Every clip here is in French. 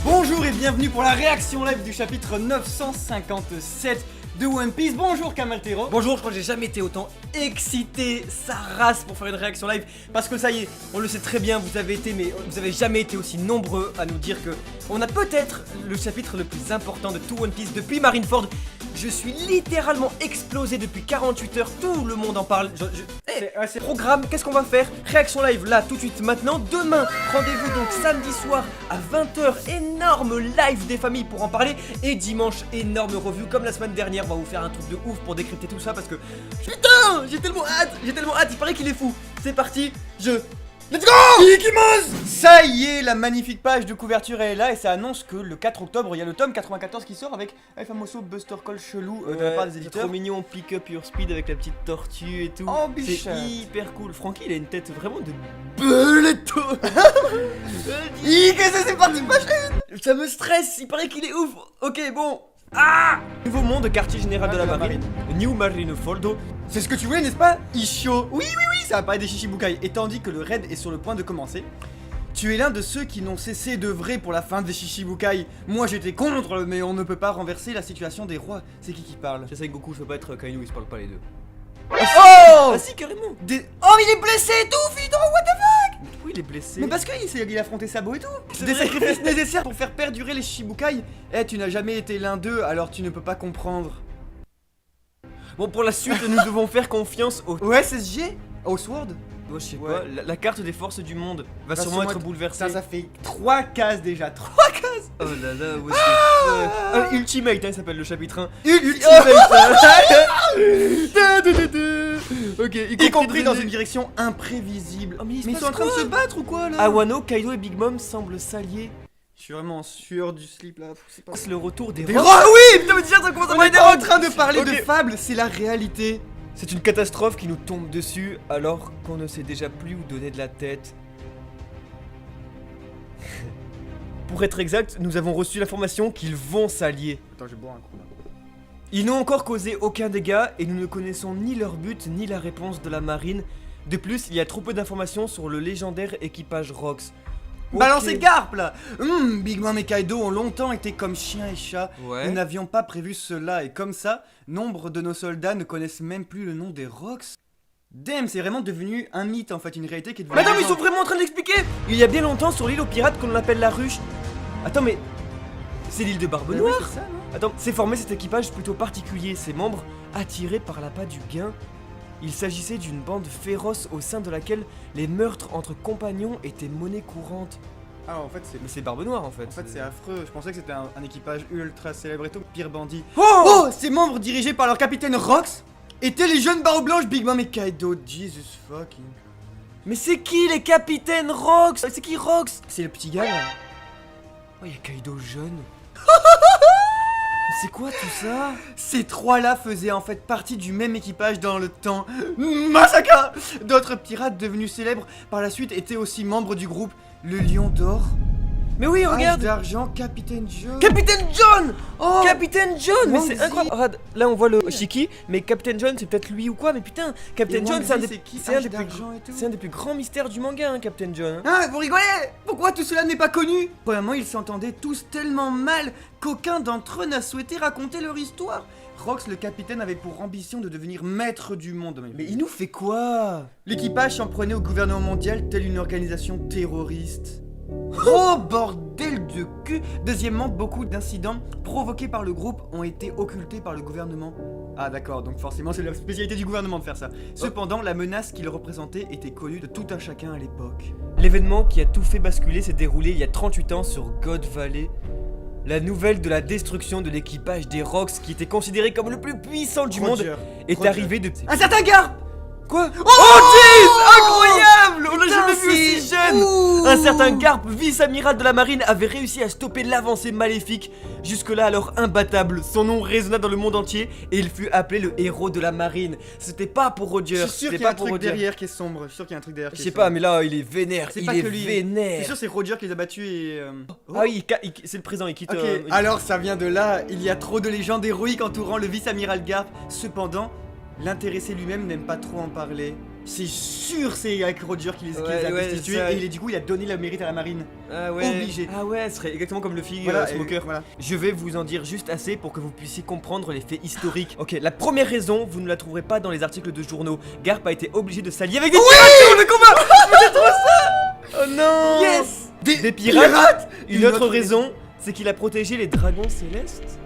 Bonjour et bienvenue pour la réaction live du chapitre 957 de One Piece. Bonjour Kamaltero. Bonjour, je crois que j'ai jamais été autant excité, sa race, pour faire une réaction live. Parce que ça y est, on le sait très bien, vous avez été, mais vous avez jamais été aussi nombreux à nous dire que on a peut-être le chapitre le plus important de tout One Piece depuis Marineford. Je suis littéralement explosé depuis 48 heures, tout le monde en parle. C'est programme, qu'est-ce qu'on va faire? Réaction live là, tout de suite, maintenant. Demain, rendez-vous donc samedi soir à 20 h, énorme live des familles pour en parler. Et dimanche, énorme review comme la semaine dernière. On va vous faire un truc de ouf pour décrypter tout ça parce que... Putain, j'ai tellement hâte, il paraît qu'il est fou. C'est parti, Let's go! Ça y est, la magnifique page de couverture est là et ça annonce que le 4 octobre, il y a le tome 94 qui sort avec un famoso Buster Call chelou de la part des éditeurs. Trop mignon, pick up your speed avec la petite tortue et tout. Oh, c'est bichette. hyper cool. Francky, il a une tête vraiment de beleto. Qu'est-ce que c'est parti, page? Ça me stresse, il paraît qu'il est ouf. Ok, bon. Nouveau monde, quartier général de la marine, New Marineford. C'est ce que tu voulais, n'est-ce pas, Ishio? Oui, ça apparaît des Shichibukai. Et tandis que le raid est sur le point de commencer, tu es l'un de ceux qui n'ont cessé d'œuvrer pour la fin des Shichibukai. Moi j'étais contre, mais on ne peut pas renverser la situation des rois. C'est qui parle? J'essaie Goku, je peux pas être Kainu, ils se parlent pas les deux. Oh! Ah si, carrément. Oh, mais il est blessé et tout, Fido, what the fuck? Oui, il est blessé. Mais parce qu'il a affronté Sabo et tout. C'est Des vrai. sacrifices nécessaires pour faire perdurer les Shichibukai. Eh, tu n'as jamais été l'un d'eux, alors tu ne peux pas comprendre. Bon, pour la suite, nous devons faire confiance au... Au SSG? Au Sword? Oh, je sais Ouais. pas, la carte des forces du monde va sûrement être bouleversée. Ça fait 3 cases déjà, 3 cases. Oh là là, what the fuck. Ultimate, hein, il s'appelle le chapitre 1. Ultimate. Ok, Y compris dans une direction imprévisible. Oh, mais il se ils passe sont en train de quoi se battre ou quoi là? Awano, Kaido et Big Mom semblent s'allier. Je suis vraiment sûr du slip là. C'est pas... C'est le retour des Des rois. rois, oui. Putain, mais déjà ça commence à On parler est des pas en rois. train de parler Ok. de fables, c'est la réalité. C'est une catastrophe qui nous tombe dessus alors qu'on ne sait déjà plus où donner de la tête. Pour être exact, nous avons reçu l'information qu'ils vont s'allier. Attends, je vais boire un coup là. Ils n'ont encore causé aucun dégât et nous ne connaissons ni leur but ni la réponse de la marine. De plus, il y a trop peu d'informations sur le légendaire équipage Rox. Ok. Balancez Garp là. Big Mom et Kaido ont longtemps été comme chien et chat. Ouais. Nous n'avions pas prévu cela et comme ça, nombre de nos soldats ne connaissent même plus le nom des Rox. Damn, c'est vraiment devenu un mythe en fait, une réalité qui est devenue... Mais attends, mais ils sont vraiment en train de l'expliquer. Il y a bien longtemps sur l'île aux pirates qu'on appelle la ruche. Attends, mais... C'est l'île de Barbe Noire. c'est ça, non? Attends, c'est formé cet équipage plutôt particulier, ses membres attirés par l'appât du gain. Il s'agissait d'une bande féroce au sein de laquelle les meurtres entre compagnons étaient monnaie courante. Ah, en fait, c'est... Mais c'est Barbe Noire en fait. En fait, c'est affreux. Je pensais que c'était un équipage ultra célèbre et tout. Pire bandit. Oh, Ces membres dirigés par leur capitaine Rox étaient les jeunes barreaux blanches Big Mom et Kaido. Jesus fucking. Mais c'est qui les capitaines Rox? C'est qui Rox? C'est le petit gars là. Oh, il y a Kaido jeune. C'est quoi tout ça? Ces trois-là faisaient en fait partie du même équipage dans le temps. Masaka! D'autres pirates devenus célèbres par la suite étaient aussi membres du groupe Le Lion d'Or. Mais oui, Hache regarde! d'argent, Capitaine John. Capitaine John! Oh! Capitaine John! Mais c'est Wangzi. incroyable! Regarde, là on voit le Shiki, mais Captain John c'est peut-être lui ou quoi, mais putain, Captain John c'est un, c'est qui? c'est un Hache des plus d'argent et tout. c'est un des plus grands mystères du manga, hein, Captain John. Ah, vous rigolez? Pourquoi tout cela n'est pas connu? Premièrement, ils s'entendaient tous tellement mal qu'aucun d'entre eux n'a souhaité raconter leur histoire. Rox, le capitaine, avait pour ambition de devenir maître du monde. Mais il nous fait quoi? L'équipage s'en prenait au gouvernement mondial telle une organisation terroriste. Oh bordel de cul! Deuxièmement, beaucoup d'incidents provoqués par le groupe ont été occultés par le gouvernement. Ah d'accord, donc forcément c'est la spécialité du gouvernement de faire ça. Cependant, la menace qu'il représentait était connue de tout un chacun à l'époque. L'événement qui a tout fait basculer s'est déroulé il y a 38 ans sur God Valley. La nouvelle de la destruction de l'équipage des Rox, qui était considéré comme le plus puissant du monde, est Roger. arrivée de... Un certain Garp! Quoi? Oh jeez! Incroyable! incroyable! On l'a jamais vu aussi jeune! Un certain Garp, vice-amiral de la marine, avait réussi à stopper l'avancée maléfique, jusque-là alors imbattable. Son nom résonna dans le monde entier et il fut appelé le héros de la marine. C'était pas pour Roger. Je suis sûr qu'il y a un truc derrière qui est sombre. Je suis sûr qu'il y a un truc derrière. Je sais pas, mais là il est vénère. C'est Il pas est que lui. vénère. C'est sûr c'est Roger qui les a battus et. Ah oui, c'est le présent, il quitte. Ok, alors ça vient de là. Il y a trop de légendes héroïques entourant le vice-amiral Garp. Cependant, l'intéressé lui-même n'aime pas trop en parler. C'est sûr c'est avec Roger qui les a destitués et du coup il a donné le mérite à la marine. Ah ouais. Obligé. Ah ouais, ce serait exactement comme le fille Voilà, Smoker. voilà. Je vais vous en dire juste assez pour que vous puissiez comprendre les faits historiques. Ok, la première raison, vous ne la trouverez pas dans les articles de journaux. Garp a été obligé de s'allier avec des pirates sur le combat. C'est trop ça. Oh non. Yes. Des pirates. Une autre raison, c'est qu'il a protégé les dragons célestes.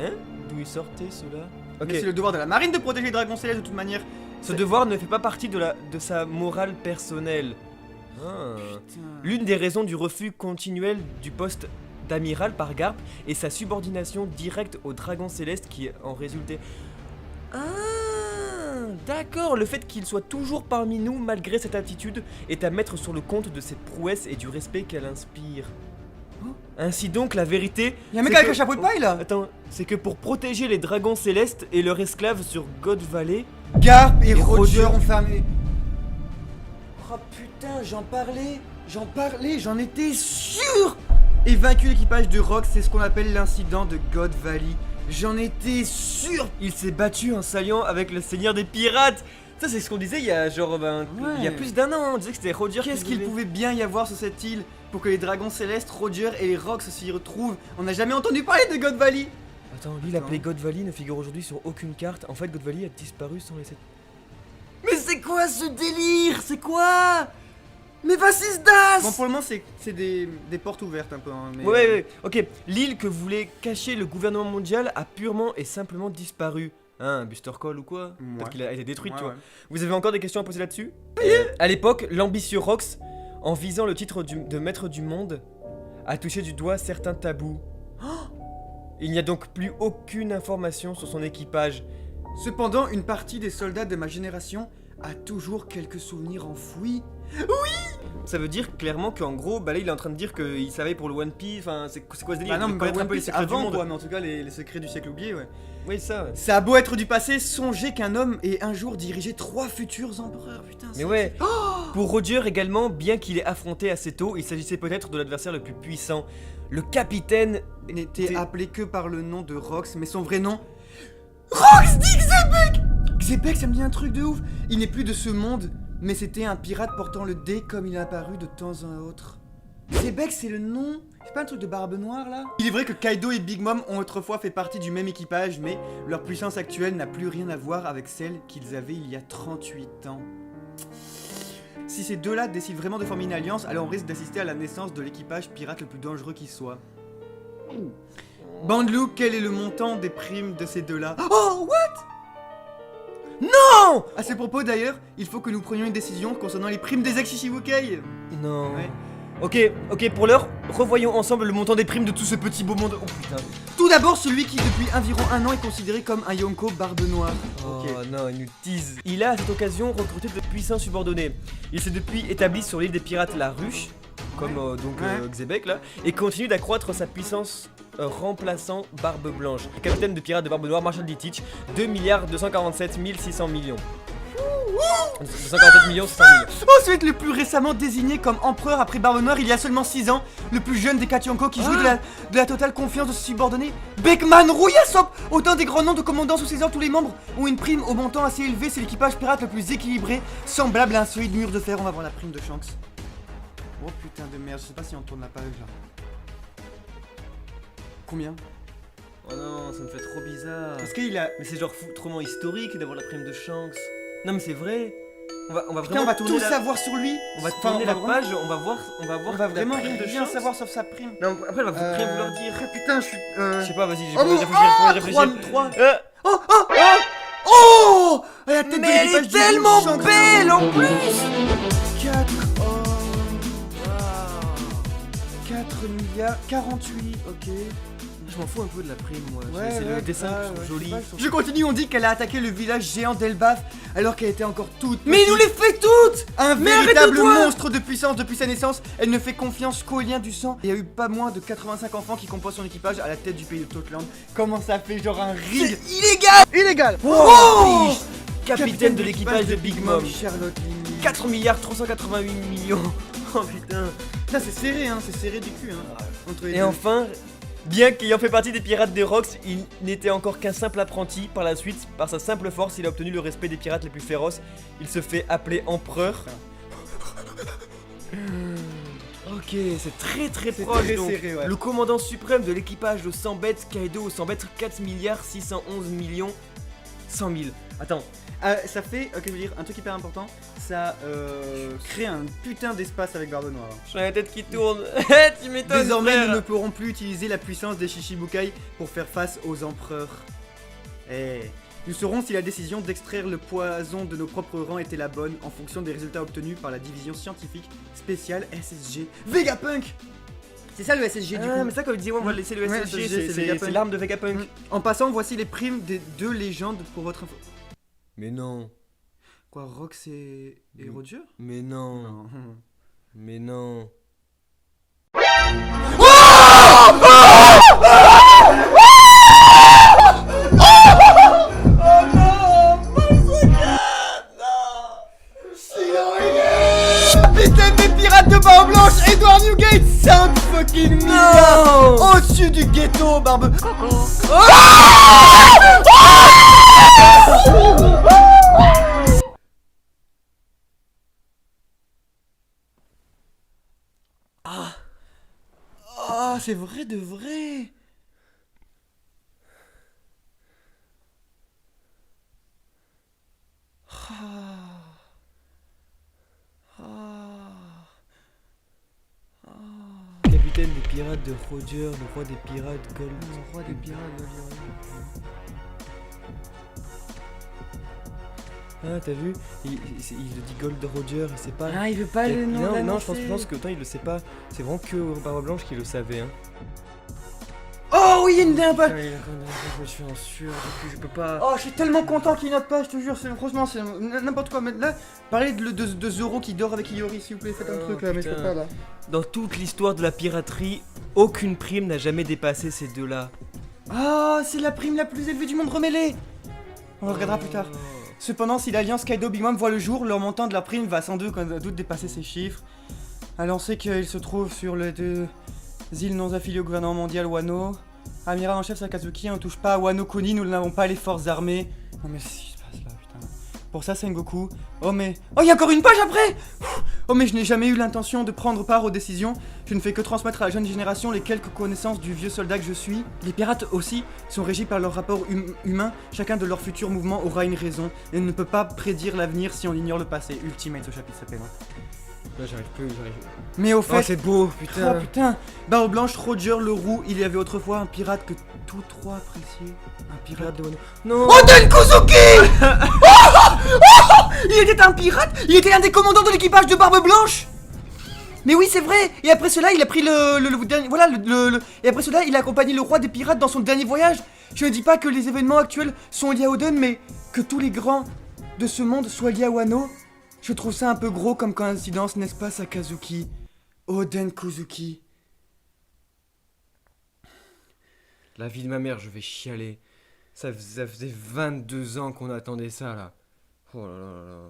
Hein? D'où ils sortaient ceux-là? Ok. Mais c'est le devoir de la marine de protéger les dragons célestes de toute manière. Ce devoir ne fait pas partie de sa morale personnelle. Ah. L'une des raisons du refus continuel du poste d'amiral par Garp est sa subordination directe au dragon céleste qui en résultait. Ah, d'accord, le fait qu'il soit toujours parmi nous malgré cette attitude est à mettre sur le compte de ses prouesses et du respect qu'elle inspire. Ainsi donc, la vérité. Y'a un mec c'est avec que- un chapeau de paille là. Attends, c'est que pour protéger les dragons célestes et leurs esclaves sur God Valley. Garp et Roger Roger ont fermé. Oh putain, j'en étais sûr. Et vaincu l'équipage de Rox, c'est ce qu'on appelle l'incident de God Valley. J'en étais sûr. Il s'est battu en s'alliant avec le seigneur des pirates. Ça c'est ce qu'on disait il y a genre il y a plus d'un an, on disait que c'était Roger. Qu'est-ce qu'il pouvait bien y avoir sur cette île pour que les dragons célestes, Roger et les Rox s'y retrouvent? On n'a jamais entendu parler de God Valley. Attends, lui l'appelé God Valley ne figure aujourd'hui sur aucune carte. En fait, God Valley a disparu sans laisser. Mais c'est quoi ce délire? C'est quoi? Mais Vasisdas! Bon, pour le moment, c'est des portes ouvertes un peu. Hein, mais, Ouais, ok. L'île que voulait cacher le gouvernement mondial a purement et simplement disparu. Hein, Buster Call ou quoi? Ouais. Peut-être qu'il a été détruit, tu vois. Ouais. Vous avez encore des questions à poser là-dessus? À l'époque, l'ambitieux Rox, en visant le titre de maître du monde, a touché du doigt certains tabous. Il n'y a donc plus aucune information sur son équipage. Cependant, une partie des soldats de ma génération a toujours quelques souvenirs enfouis. Ça veut dire clairement qu'en gros, bah là il est en train de dire qu'il savait pour le One Piece, enfin c'est quoi ce délire? Ah non, Il mais connaît One un peu les Piece secrets du avant monde. quoi, mais en tout cas les secrets du siècle oublié, ouais. Oui, ça, ouais. Ça a beau être du passé, songez qu'un homme ait un jour dirigé 3 futurs empereurs, putain. Mais ouais, pour Roger également, bien qu'il ait affronté assez tôt, il s'agissait peut-être de l'adversaire le plus puissant. Le capitaine N'était appelé que par le nom de Rox, mais son vrai nom... Rox dit Xebek! Xebek, ça me dit un truc de ouf. Il n'est plus de ce monde, mais c'était un pirate portant le dé comme il est apparu de temps à autre. Xebek, c'est le nom... C'est pas un truc de Barbe Noire, là? Il est vrai que Kaido et Big Mom ont autrefois fait partie du même équipage, mais leur puissance actuelle n'a plus rien à voir avec celle qu'ils avaient il y a 38 ans. Si ces deux-là décident vraiment de former une alliance, alors on risque d'assister à la naissance de l'équipage pirate le plus dangereux qui soit. Bandlou, quel est le montant des primes de ces deux-là? Oh, what? Non! À ce propos d'ailleurs, il faut que nous prenions une décision concernant les primes des ex-Shichibukai. Non. Ouais. Ok, pour l'heure, revoyons ensemble le montant des primes de tout ce petit beau monde. Oh putain. Tout d'abord, celui qui depuis environ un an est considéré comme un Yonko barbe noire. Oh Ok. non, il nous tease. Il a à cette occasion recruté de puissants subordonnés. Il s'est depuis établi sur l'île des pirates La Ruche, comme Xebek là, et continue d'accroître sa puissance remplaçant Barbe Blanche. Le capitaine de pirates de Barbe Noire, Marshall D. Teach, 2 247 600 millions. 247 millions 600 000. Ensuite, le plus récemment désigné comme empereur après Barbe Noire il y a seulement 6 ans, le plus jeune des 4 Yonko qui jouit de la totale confiance de ses subordonnés, Beckman Rouyasop. Autant des grands noms de commandants sous ses ordres, tous les membres ont une prime au montant assez élevé, c'est l'équipage pirate le plus équilibré, semblable à un solide mur de fer. On va voir la prime de Shanks. Oh putain de merde, je sais pas si on tourne la page là. Combien? Oh non, ça me fait trop bizarre. Est-ce qu'il a... Mais c'est genre foutrement historique d'avoir la prime de Shanks. Non mais c'est vrai. On va Putain, vraiment on va tourner tout la... savoir sur lui. On va Enfin, tourner la vraiment- page, on va voir On va vraiment la prime de rien Shanks. savoir sur sa prime. Non, après elle va rien vouloir dire. Putain, je suis... Je sais pas, vas-y, j'ai Oh pas non, réfléchir. 3. Euh, Oh, à la tête de Mais elle l'équipage est du tellement Shanks. belle en plus. 4, oh, 4 milliards, 48, ok. Je m'en fous un peu de la prime, moi. C'est Ouais, le dessin ah, qui ouais, sont jolis. Je continue, on dit qu'elle a attaqué le village géant d'Elbaf alors qu'elle était encore toute Mais il nous petite. les fait toutes. Un Mais véritable arrête-toi. monstre de puissance depuis sa naissance. Elle ne fait confiance qu'aux liens du sang. Il y a eu pas moins de 85 enfants qui composent son équipage à la tête du pays de Totland. Comment ça fait genre un rig Illégal. illégal. Oh, capitaine de l'équipage de Big Mom. Charlotte Lily. 4 milliards 388 millions. Oh putain. Là c'est serré hein, c'est serré du cul hein. Entre les Et deux. enfin, bien qu'ayant fait partie des pirates des Rocks, il n'était encore qu'un simple apprenti. Par la suite, par sa simple force, il a obtenu le respect des pirates les plus féroces. Il se fait appeler empereur. Ok, c'est très C'est proche très donc. serré, ouais. Le commandant suprême de l'équipage de 100 bêtes, Kaido au 100 bêtes, 4 milliards 611 millions 100 000. Attends, Ça fait, ok je veux dire, un truc hyper important, ça crée un putain d'espace avec Barbe Noire. j'ai la tête qui tourne. Tu m'étonnes. Désormais, frère. nous ne pourrons plus utiliser la puissance des Shichibukai pour faire face aux empereurs. Nous saurons si la décision d'extraire le poison de nos propres rangs était la bonne en fonction des résultats obtenus par la division scientifique spéciale SSG Vegapunk. C'est ça le SSG du Ah, coup. mais ça, comme il dit, on va laisser le Ouais, SSG, c'est c'est Vegapunk. l'arme de Vegapunk. En passant, voici les primes des deux légendes pour votre info. Mais non, Quoi, Rox et Roger mais non, mais non. Capitaine des pirates de Barbe Blanche, Edward Newgate, 5 fucking milliards Non. au-dessus du ghetto, Barbe. Ah, c'est vrai de vrai. Capitaine des pirates de Roger, le roi des pirates Gold. Le roi des pirates de Ah, t'as vu, il le dit Gold Roger, il sait pas. Ah, il veut pas le nom Non, l'annoncer. je pense que autant il le sait pas. C'est vraiment que Barbe Blanche qui le savait. Hein. Oh oui, il y a une dernière page. Je me suis en sueur, depuis, je peux pas. Oh, je suis tellement content qu'il note pas, je te jure, franchement, c'est n'importe quoi. Mais là, parlez de Zoro qui dort avec Iori, s'il vous plaît, faites un Oh, truc là, mais je peux putain. pas là. Dans toute l'histoire de la piraterie, aucune prime n'a jamais dépassé ces deux-là. Ah, c'est la prime la plus élevée du monde, remêlée. On le regardera plus tard. Cependant, si l'alliance Kaido Big Mom voit le jour, leur montant de la prime va sans doute dépasser ces chiffres. Alors on sait qu'il se trouve sur les deux îles non affiliées au gouvernement mondial Wano. Amiral en chef Sakazuki, on touche pas à Wano Kuni, nous n'avons pas les forces armées. Non mais qu'est-ce qui se passe là, putain. Pour ça, Sengoku. Oh mais... Oh, il y a encore une page après. Oh mais je n'ai jamais eu l'intention de prendre part aux décisions. Je ne fais que transmettre à la jeune génération les quelques connaissances du vieux soldat que je suis. Les pirates aussi sont régis par leur rapport humain. Chacun de leurs futurs mouvements aura une raison. Et on ne peut pas prédire l'avenir si on ignore le passé. Ultimate, ce chapitre s'appelle. Là, j'arrive plus, j'arrive. Mais au Oh, fait... c'est beau, Oh putain. putain, Barbe Blanche, Roger, le roux, il y avait autrefois un pirate que tous trois appréciaient. Un pirate de Wano. Non. Oden Kuzuki. Il était un pirate. Il était un des commandants de l'équipage de Barbe Blanche. Mais oui, c'est vrai. Et après cela, il a pris le dernier... Voilà, et après cela, il a accompagné le roi des pirates dans son dernier voyage. Je ne dis pas que les événements actuels sont liés à Oden, mais que tous les grands de ce monde soient liés à Wano. Je trouve ça un peu gros comme coïncidence, n'est-ce pas, Sakazuki? Oden Kuzuki. La vie de ma mère, je vais chialer. Ça faisait 22 ans qu'on attendait ça, là. Oh là là là là.